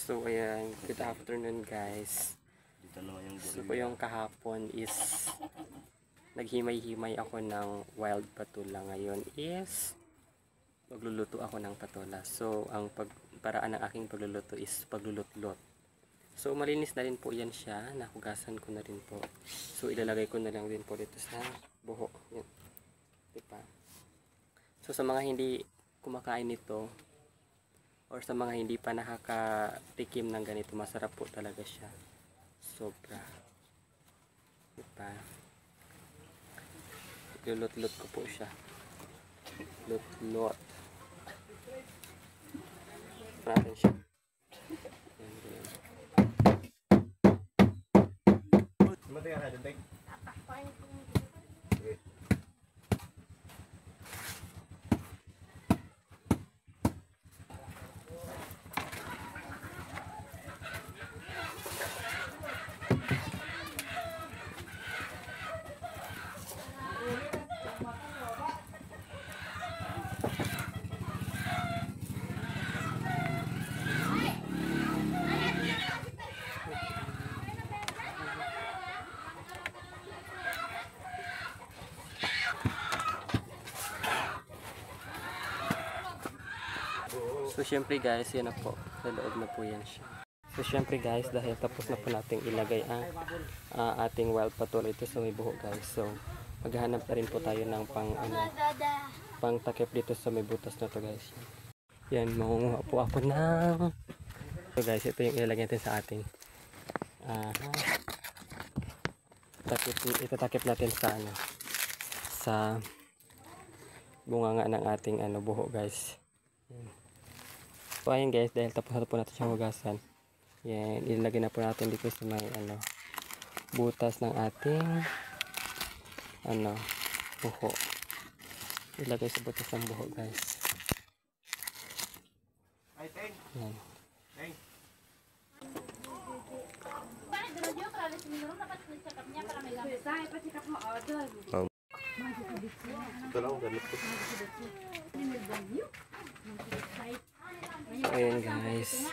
So ayan, good afternoon guys. So po yung kahapon is naghimay-himay ako ng wild patula. Ngayon is magluluto ako ng patula. So ang paraan ng aking pagluluto is paglulot-lot. So malinis na rin po yan siya. Nahugasan ko na rin po. So ilalagay ko na lang din po dito sa buhok. Yan. Diba? So sa mga hindi kumakain nito or sa mga hindi pa nakakatikim ng ganito, masarap po talaga siya. Sobra. Diba? Lulot-lot ko po siya. Lot-lot. Natin siya. So syempre guys, yan na po. Sa loob na po yan siya. So syempre guys, dahil tapos na po nating ilagay ang ating wild patula ito sa may buhok guys. So maghahanap na rin po tayo ng pang takip dito sa may butas na to guys. Yan, mangunguha po ako ng... So guys, ito yung ilalagay natin sa ating itatakip natin sa sa bunganga ng ating buhok guys. Yan. So ayan guys, dahil tapos na po natin siyang hugasan, yan, ilalagay na po natin dito sa may butas ng ating buhok. Ilagay sa butas ng buhok guys. Yan. Ayan guys.